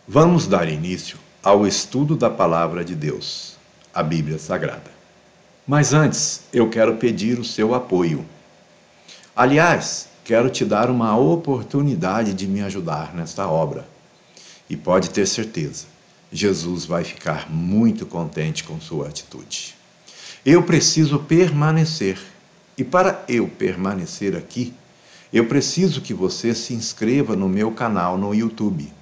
Vamos dar início ao estudo da Palavra de Deus, a Bíblia Sagrada. Mas antes, eu quero pedir o seu apoio. Aliás, quero te dar uma oportunidade de me ajudar nesta obra. E pode ter certeza, Jesus vai ficar muito contente com sua atitude. Eu preciso permanecer. E para eu permanecer aqui, eu preciso que você se inscreva no meu canal no YouTube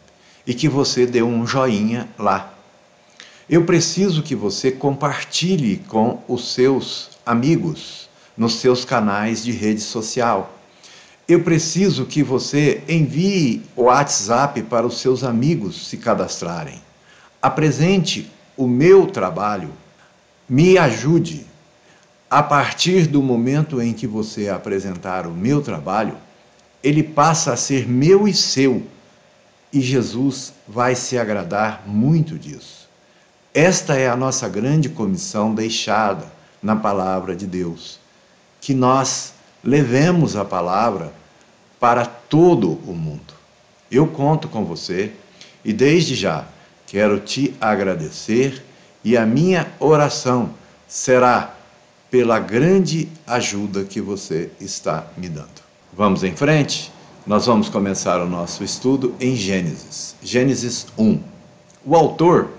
e que você dê um joinha lá. Eu preciso que você compartilhe com os seus amigos nos seus canais de rede social. Eu preciso que você envie o WhatsApp para os seus amigos se cadastrarem. Apresente o meu trabalho, me ajude. A partir do momento em que você apresentar o meu trabalho, ele passa a ser meu e seu, e Jesus vai se agradar muito disso. Esta é a nossa grande comissão deixada na palavra de Deus, que nós levemos a palavra para todo o mundo. Eu conto com você e desde já quero te agradecer, e a minha oração será pela grande ajuda que você está me dando. Vamos em frente? Nós vamos começar o nosso estudo em Gênesis. Gênesis 1. O autor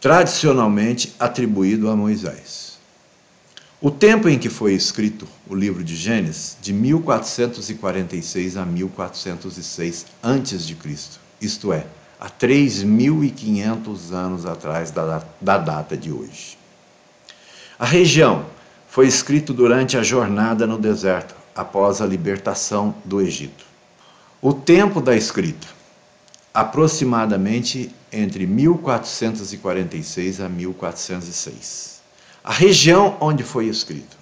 tradicionalmente atribuído a Moisés. O tempo em que foi escrito o livro de Gênesis, de 1446 a 1406 a.C., isto é, há 3.500 anos atrás da data de hoje. A região foi escrita durante a jornada no deserto, após a libertação do Egito. O tempo da escrita, aproximadamente entre 1446 a 1406. A região onde foi escrito,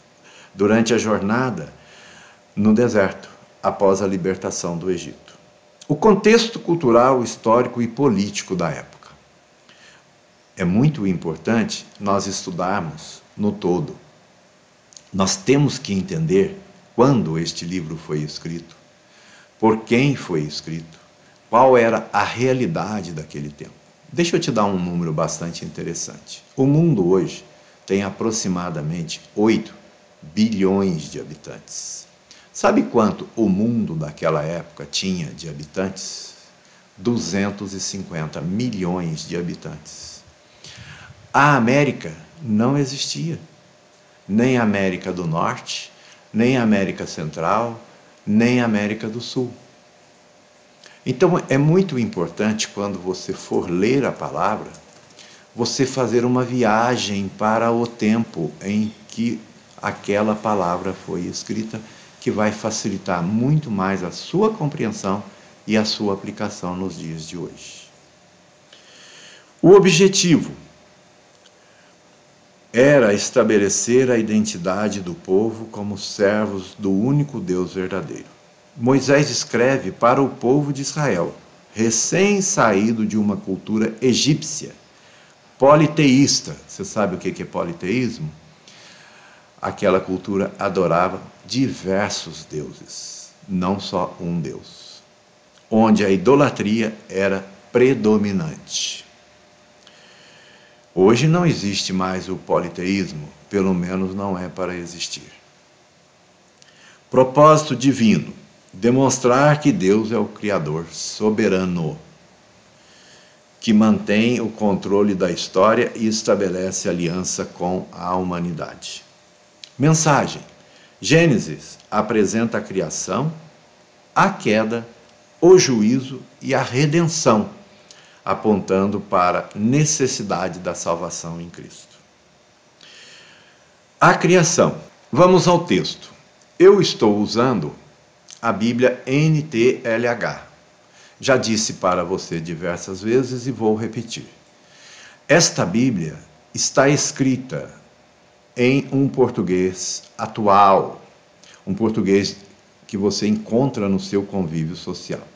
durante a jornada no deserto, após a libertação do Egito. O contexto cultural, histórico e político da época. É muito importante nós estudarmos no todo. Nós temos que entender quando este livro foi escrito, por quem foi escrito, qual era a realidade daquele tempo. Deixa eu te dar um número bastante interessante. O mundo hoje tem aproximadamente 8 bilhões de habitantes. Sabe quanto o mundo daquela época tinha de habitantes? 250 milhões de habitantes. A América não existia. Nem a América do Norte, nem a América Central, nem a América do Sul. Então é muito importante, quando você for ler a palavra, você fazer uma viagem para o tempo em que aquela palavra foi escrita, que vai facilitar muito mais a sua compreensão e a sua aplicação nos dias de hoje. O objetivo era estabelecer a identidade do povo como servos do único Deus verdadeiro. Moisés escreve para o povo de Israel, recém-saído de uma cultura egípcia, politeísta. Você sabe o que é politeísmo? Aquela cultura adorava diversos deuses, não só um Deus, onde a idolatria era predominante. Hoje não existe mais o politeísmo, pelo menos não é para existir. Propósito divino: demonstrar que Deus é o Criador soberano, que mantém o controle da história e estabelece aliança com a humanidade. Mensagem: Gênesis apresenta a criação, a queda, o juízo e a redenção, apontando para a necessidade da salvação em Cristo. A criação. Vamos ao texto. Eu estou usando a Bíblia NTLH. Já disse para você diversas vezes e vou repetir. Esta Bíblia está escrita em um português atual, um português que você encontra no seu convívio social.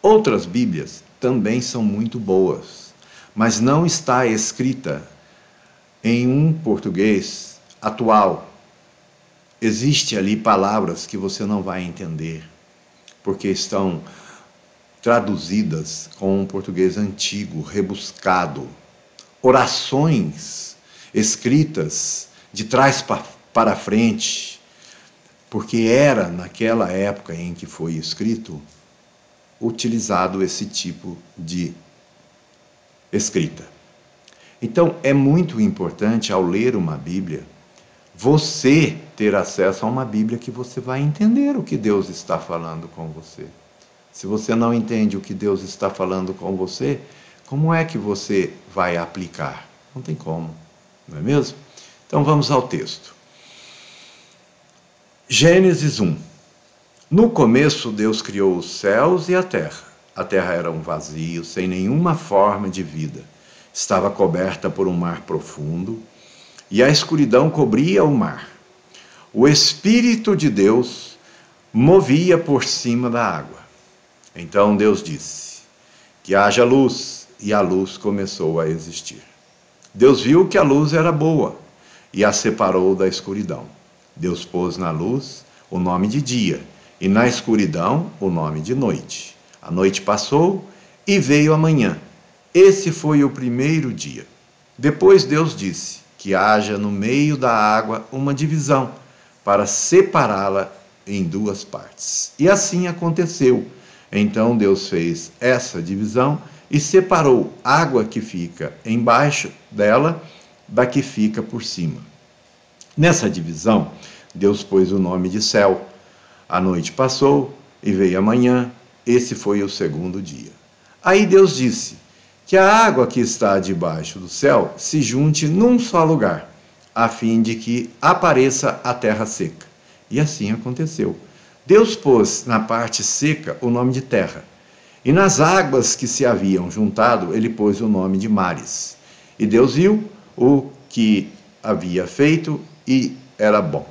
Outras Bíblias também são muito boas, mas não está escrita em um português atual. Existem ali palavras que você não vai entender, porque estão traduzidas com um português antigo, rebuscado. Orações escritas de trás para frente, porque era naquela época em que foi escrito, utilizado esse tipo de escrita. Então, é muito importante, ao ler uma Bíblia, você ter acesso a uma Bíblia que você vai entender o que Deus está falando com você. Se você não entende o que Deus está falando com você, como é que você vai aplicar? Não tem como, não é mesmo? Então, vamos ao texto. Gênesis 1. No começo, Deus criou os céus e a terra. A terra era um vazio, sem nenhuma forma de vida. Estava coberta por um mar profundo, e a escuridão cobria o mar. O Espírito de Deus movia por cima da água. Então Deus disse: que haja luz, e a luz começou a existir. Deus viu que a luz era boa, e a separou da escuridão. Deus pôs na luz o nome de dia, e na escuridão o nome de noite. A noite passou, e veio a manhã. Esse foi o primeiro dia. Depois Deus disse: que haja no meio da água uma divisão, para separá-la em duas partes. E assim aconteceu. Então Deus fez essa divisão e separou a água que fica embaixo dela da que fica por cima. Nessa divisão, Deus pôs o nome de céu. A noite passou e veio a manhã. Esse foi o segundo dia. Aí Deus disse: que a água que está debaixo do céu se junte num só lugar, a fim de que apareça a terra seca. E assim aconteceu. Deus pôs na parte seca o nome de terra, e nas águas que se haviam juntado, ele pôs o nome de mares. E Deus viu o que havia feito, e era bom.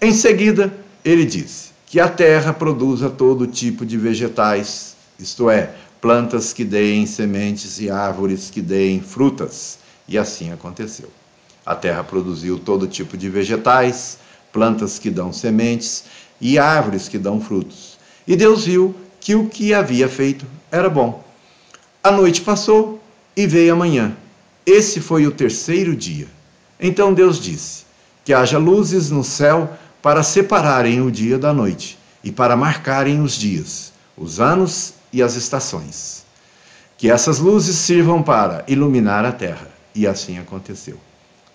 Em seguida, ele disse: que a terra produza todo tipo de vegetais, isto é, plantas que deem sementes e árvores que deem frutas. E assim aconteceu. A terra produziu todo tipo de vegetais, plantas que dão sementes e árvores que dão frutos. E Deus viu que o que havia feito era bom. A noite passou e veio a manhã. Esse foi o terceiro dia. Então Deus disse: que haja luzes no céu para separarem o dia da noite e para marcarem os dias, os anos e as estações. Que essas luzes sirvam para iluminar a terra. E assim aconteceu.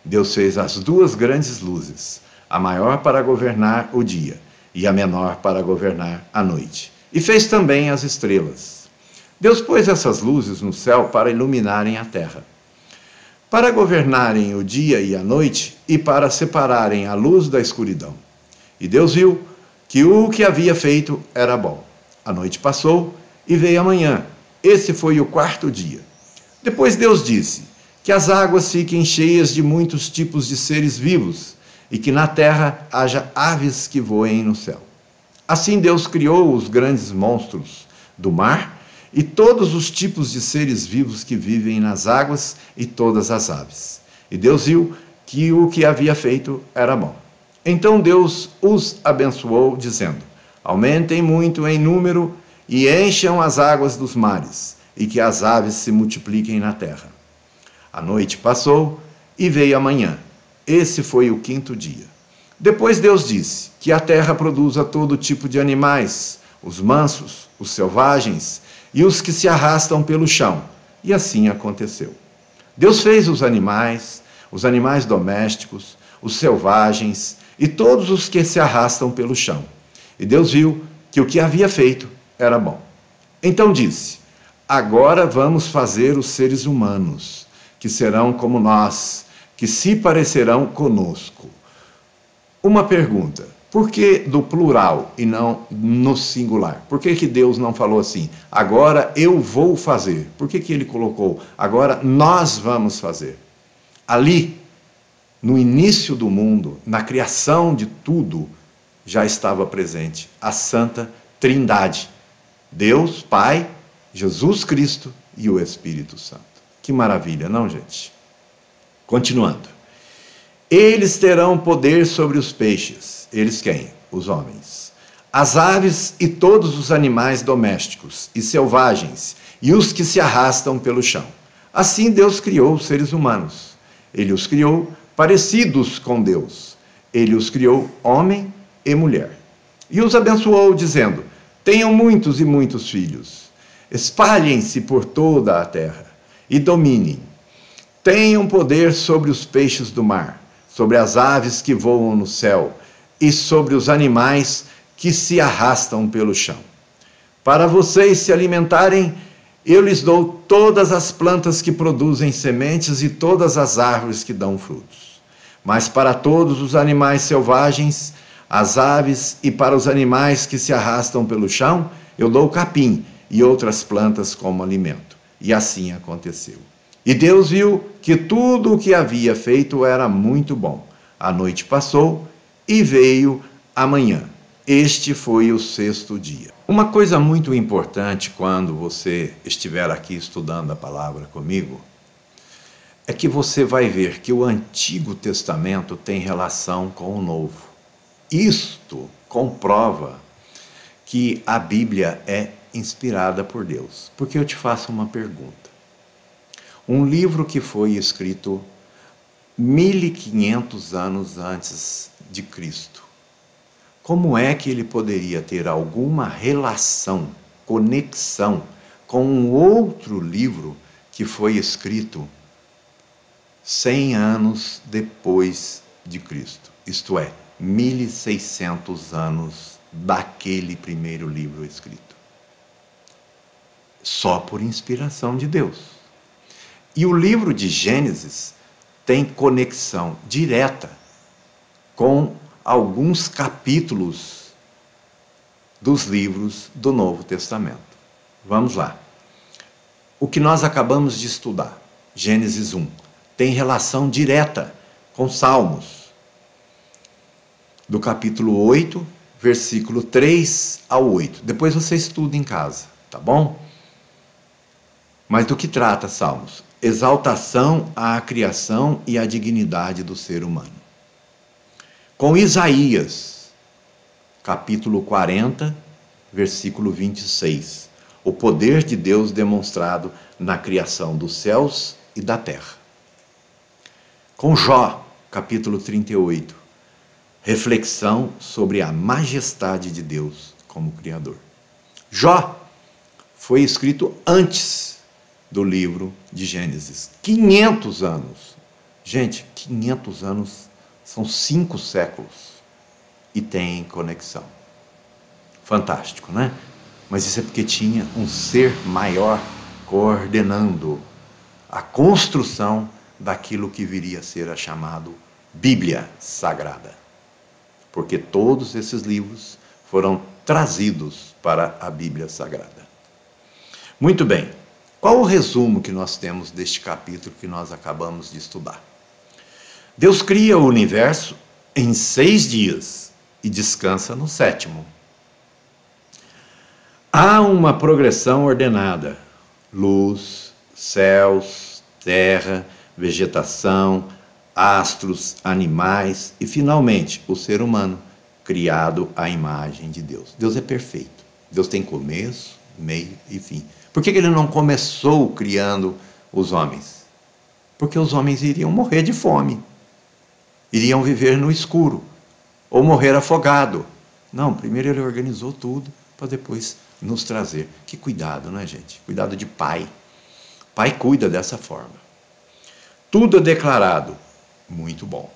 Deus fez as duas grandes luzes, a maior para governar o dia e a menor para governar a noite. E fez também as estrelas. Deus pôs essas luzes no céu para iluminarem a terra, para governarem o dia e a noite e para separarem a luz da escuridão. E Deus viu que o que havia feito era bom. A noite passou e veio a manhã. Esse foi o quarto dia. Depois Deus disse: que as águas fiquem cheias de muitos tipos de seres vivos e que na terra haja aves que voem no céu. Assim Deus criou os grandes monstros do mar e todos os tipos de seres vivos que vivem nas águas e todas as aves. E Deus viu que o que havia feito era bom. Então Deus os abençoou, dizendo: aumentem muito em número e encham as águas dos mares, e que as aves se multipliquem na terra. A noite passou e veio a manhã. Esse foi o quinto dia. Depois Deus disse: que a terra produza todo tipo de animais, os mansos, os selvagens e os que se arrastam pelo chão. E assim aconteceu. Deus fez os animais domésticos, os selvagens e todos os que se arrastam pelo chão. E Deus viu que o que havia feito era bom. Então disse: agora vamos fazer os seres humanos, que serão como nós, que se parecerão conosco. Uma pergunta: por que do plural e não no singular? Por que Deus não falou assim: agora eu vou fazer? Por que ele colocou: agora nós vamos fazer? Ali, no início do mundo, na criação de tudo, já estava presente a Santa Trindade: Deus, Pai, Jesus Cristo e o Espírito Santo. Que maravilha, não, gente? Continuando. Eles terão poder sobre os peixes. Eles quem? Os homens. as aves e todos os animais domésticos e selvagens, e os que se arrastam pelo chão. Assim Deus criou os seres humanos. Ele os criou parecidos com Deus. Ele os criou homem e mulher. E os abençoou, dizendo: tenham muitos e muitos filhos. Espalhem-se por toda a terra e dominem. Tenham poder sobre os peixes do mar, sobre as aves que voam no céu e sobre os animais que se arrastam pelo chão. Para vocês se alimentarem, eu lhes dou todas as plantas que produzem sementes e todas as árvores que dão frutos. Mas para todos os animais selvagens, as aves e para os animais que se arrastam pelo chão, eu dou capim e outras plantas como alimento. E assim aconteceu. E Deus viu que tudo o que havia feito era muito bom. A noite passou e veio a manhã. Este foi o sexto dia. Uma coisa muito importante quando você estiver aqui estudando a palavra comigo, é que você vai ver que o Antigo Testamento tem relação com o Novo. Isto comprova que a Bíblia é inspirada por Deus. Porque eu te faço uma pergunta. Um livro que foi escrito 1500 anos antes de Cristo, como é que ele poderia ter alguma relação, conexão com um outro livro que foi escrito 100 anos depois de Cristo? Isto é, 1600 anos daquele primeiro livro escrito. Só por inspiração de Deus. E o livro de Gênesis tem conexão direta com alguns capítulos dos livros do Novo Testamento. Vamos lá. O que nós acabamos de estudar, Gênesis 1, tem relação direta com Salmos, do capítulo 8, versículo 3 ao 8. Depois você estuda em casa, tá bom? Mas do que trata Salmos? Exaltação à criação e à dignidade do ser humano. Com Isaías, capítulo 40, versículo 26. O poder de Deus demonstrado na criação dos céus e da terra. Com Jó, capítulo 38. Reflexão sobre a majestade de Deus como Criador. Jó foi escrito antes do livro de Gênesis. 500 anos. Gente, 500 anos são 5 séculos. E tem conexão. Fantástico, né? Mas isso é porque tinha um ser maior coordenando a construção daquilo que viria a ser chamado Bíblia Sagrada. Porque todos esses livros foram trazidos para a Bíblia Sagrada. Muito bem. Qual o resumo que nós temos deste capítulo que nós acabamos de estudar? Deus cria o universo em 6 dias e descansa no 7º. Há uma progressão ordenada: luz, céus, terra, vegetação, astros, animais e, finalmente, o ser humano, criado à imagem de Deus. Deus é perfeito. Deus tem começo, meio e fim. Por que ele não começou criando os homens? Porque os homens iriam morrer de fome. Iriam viver no escuro. Ou morrer afogado. Não, primeiro ele organizou tudo para depois nos trazer. Que cuidado, né, gente? Cuidado de pai. Pai cuida dessa forma. Tudo é declarado. Muito bom.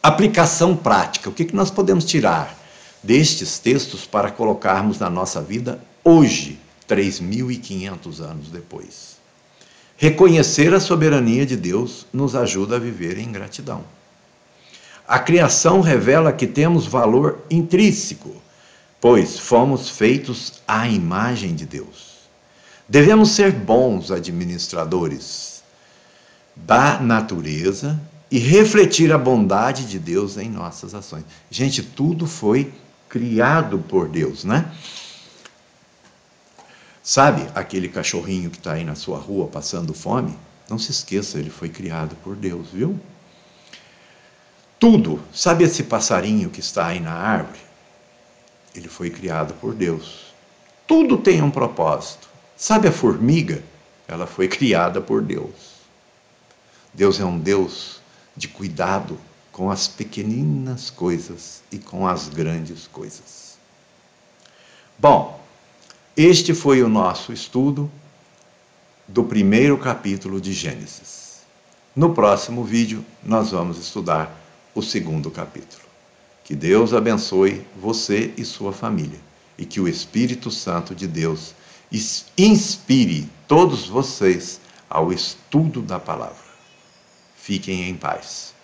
Aplicação prática. O que nós podemos tirar destes textos para colocarmos na nossa vida hoje, 3.500 anos depois? Reconhecer a soberania de Deus nos ajuda a viver em gratidão. A criação revela que temos valor intrínseco, pois fomos feitos à imagem de Deus. Devemos ser bons administradores da natureza e refletir a bondade de Deus em nossas ações. Gente, tudo foi criado por Deus, né? Sabe aquele cachorrinho que está aí na sua rua passando fome? Não se esqueça, ele foi criado por Deus, viu? Tudo. Sabe esse passarinho que está aí na árvore? ele foi criado por Deus. Tudo tem um propósito. Sabe a formiga? Ela foi criada por Deus. Deus é um Deus de cuidado com as pequeninas coisas e com as grandes coisas. Bom, este foi o nosso estudo do primeiro capítulo de Gênesis. No próximo vídeo, nós vamos estudar o segundo capítulo. Que Deus abençoe você e sua família, e que o Espírito Santo de Deus inspire todos vocês ao estudo da palavra. Fiquem em paz.